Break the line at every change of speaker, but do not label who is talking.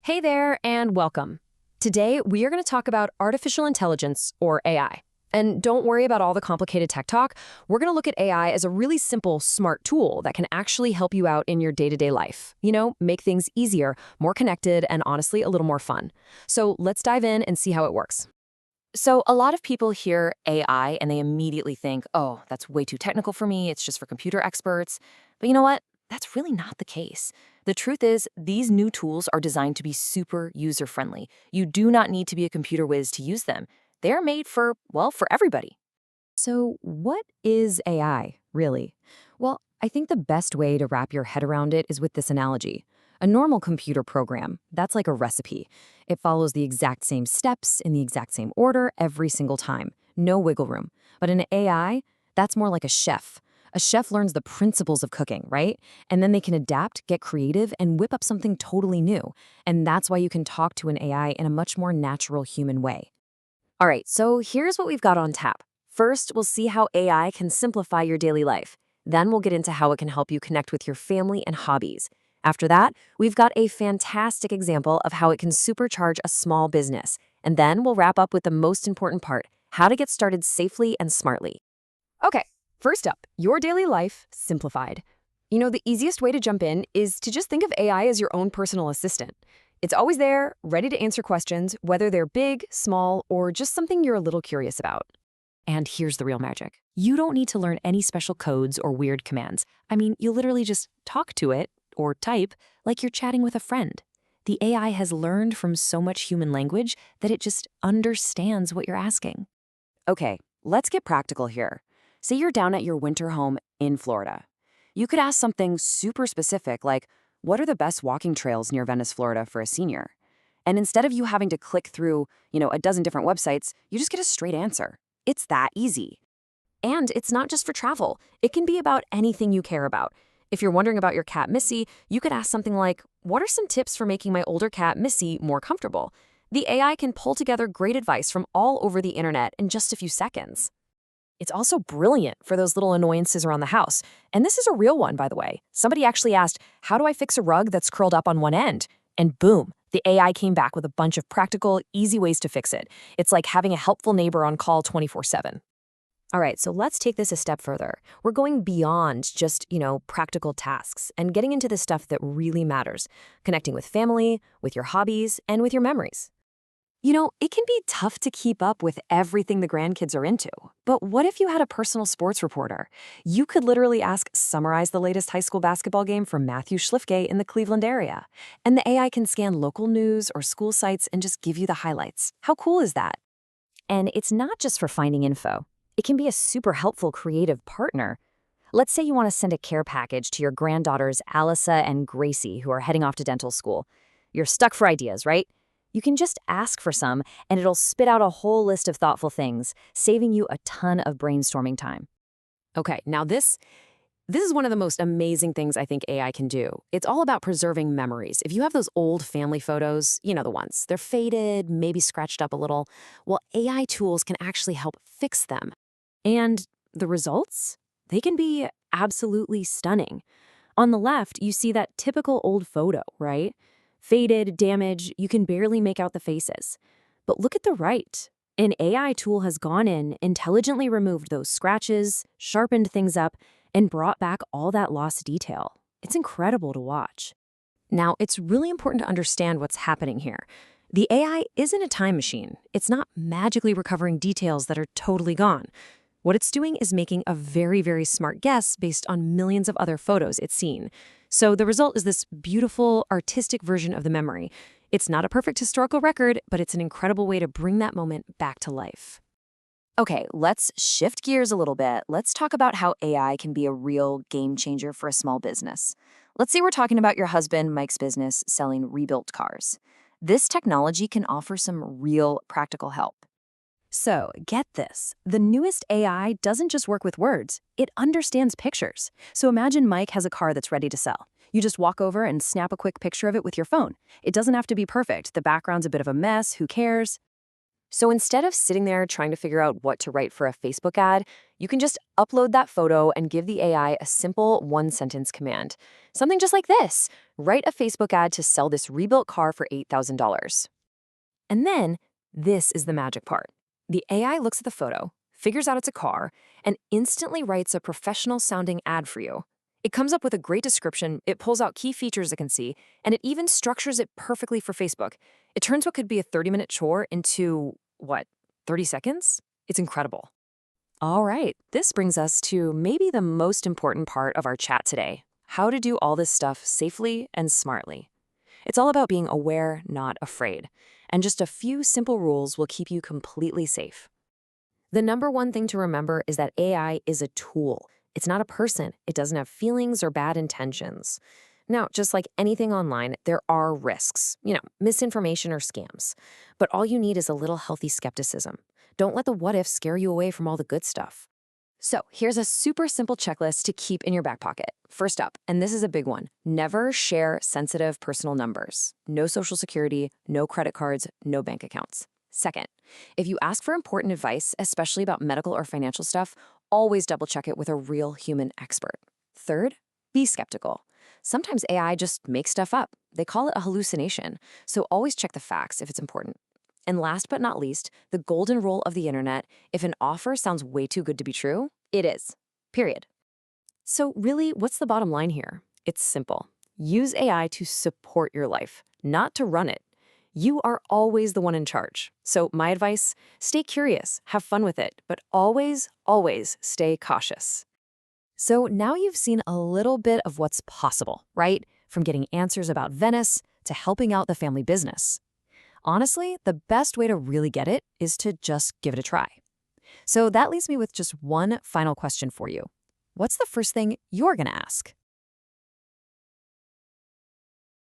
Hey there, and welcome. Today, we are going to talk about artificial intelligence, or AI. And don't worry about all the complicated tech talk. We're going to look at AI as a really simple, smart tool that can actually help you out in your day-to-day life. Make things easier, more connected, and honestly, a little more fun. So let's dive in and see how it works. So a lot of people hear AI and they immediately think, oh, that's way too technical for me. It's just for computer experts. But you know what? That's really not the case. The truth is, these new tools are designed to be super user-friendly. You do not need to be a computer whiz to use them. They're made for, well, for everybody. So what is AI, really? Well, I think the best way to wrap your head around it is with this analogy. A normal computer program, that's like a recipe. It follows the exact same steps in the exact same order every single time. No wiggle room. But in AI, that's more like a chef. A chef learns the principles of cooking, right? And then they can adapt, get creative, and whip up something totally new. And that's why you can talk to an AI in a much more natural human way. All right, so here's what we've got on tap. First, we'll see how AI can simplify your daily life. Then we'll get into how it can help you connect with your family and hobbies. After that, we've got a fantastic example of how it can supercharge a small business. And then we'll wrap up with the most important part, how to get started safely and smartly. Okay, first up, your daily life simplified. The easiest way to jump in is to just think of AI as your own personal assistant. It's always there, ready to answer questions, whether they're big, small, or just something you're a little curious about. And here's the real magic. You don't need to learn any special codes or weird commands. I mean, you literally just talk to it, or type, like you're chatting with a friend. The AI has learned from so much human language that it just understands what you're asking. Okay, let's get practical here. Say you're down at your winter home in Florida. You could ask something super specific like, what are the best walking trails near Venice, Florida for a senior? And instead of you having to click through, a dozen different websites, you just get a straight answer. It's that easy. And it's not just for travel. It can be about anything you care about. If you're wondering about your cat Missy, you could ask something like, what are some tips for making my older cat Missy more comfortable? The AI can pull together great advice from all over the internet in just a few seconds. It's also brilliant for those little annoyances around the house. And this is a real one, by the way. Somebody actually asked, how do I fix a rug that's curled up on one end? And boom, the AI came back with a bunch of practical, easy ways to fix it. It's like having a helpful neighbor on call 24/7. All right, so let's take this a step further. We're going beyond just, practical tasks and getting into the stuff that really matters, connecting with family, with your hobbies, and with your memories. It can be tough to keep up with everything the grandkids are into. But what if you had a personal sports reporter? You could literally ask, summarize the latest high school basketball game from Matthew Schliffke in the Cleveland area. And the AI can scan local news or school sites and just give you the highlights. How cool is that? And it's not just for finding info. It can be a super helpful creative partner. Let's say you want to send a care package to your granddaughters, Alyssa and Gracie, who are heading off to dental school. You're stuck for ideas, right? You can just ask for some, and it'll spit out a whole list of thoughtful things, saving you a ton of brainstorming time. Okay, now this is one of the most amazing things I think AI can do. It's all about preserving memories. If you have those old family photos, you know the ones, they're faded, maybe scratched up a little, well, AI tools can actually help fix them. And the results? They can be absolutely stunning. On the left, you see that typical old photo, right? Faded, damaged, you can barely make out the faces. But look at the right. An AI tool has gone in, intelligently removed those scratches, sharpened things up, and brought back all that lost detail. It's incredible to watch. Now, it's really important to understand what's happening here. The AI isn't a time machine. It's not magically recovering details that are totally gone. What it's doing is making a very, very smart guess based on millions of other photos it's seen. So the result is this beautiful, artistic version of the memory. It's not a perfect historical record, but it's an incredible way to bring that moment back to life. Okay, let's shift gears a little bit. Let's talk about how AI can be a real game changer for a small business. Let's say we're talking about your husband, Mike's business, selling rebuilt cars. This technology can offer some real practical help. So, get this. The newest AI doesn't just work with words, it understands pictures. So imagine Mike has a car that's ready to sell. You just walk over and snap a quick picture of it with your phone. It doesn't have to be perfect. The background's a bit of a mess, who cares? So instead of sitting there trying to figure out what to write for a Facebook ad, you can just upload that photo and give the AI a simple one-sentence command. Something just like this: write a Facebook ad to sell this rebuilt car for $8,000. And then, this is the magic part. The AI looks at the photo, figures out it's a car, and instantly writes a professional-sounding ad for you. It comes up with a great description, it pulls out key features it can see, and it even structures it perfectly for Facebook. It turns what could be a 30-minute chore into, 30 seconds? It's incredible. All right, this brings us to maybe the most important part of our chat today: how to do all this stuff safely and smartly. It's all about being aware, not afraid. And just a few simple rules will keep you completely safe. The number one thing to remember is that AI is a tool. It's not a person. It doesn't have feelings or bad intentions. Now, just like anything online, there are risks, misinformation or scams. But all you need is a little healthy skepticism. Don't let the what if scare you away from all the good stuff. So here's a super simple checklist to keep in your back pocket. First up, and this is a big one: never share sensitive personal numbers. No social security, no credit cards, no bank accounts. Second, if you ask for important advice, especially about medical or financial stuff, always double check it with a real human expert. Third, be skeptical. Sometimes AI just makes stuff up. They call it a hallucination, so always check the facts if it's important. And last but not least, the golden rule of the internet: if an offer sounds way too good to be true, it is. Period. So really, what's the bottom line here? It's simple. Use AI to support your life, not to run it. You are always the one in charge. So my advice: stay curious, have fun with it, but always, always stay cautious. So now you've seen a little bit of what's possible, right? From getting answers about Venice to helping out the family business. Honestly, the best way to really get it is to just give it a try. So that leaves me with just one final question for you. What's the first thing you're going to ask?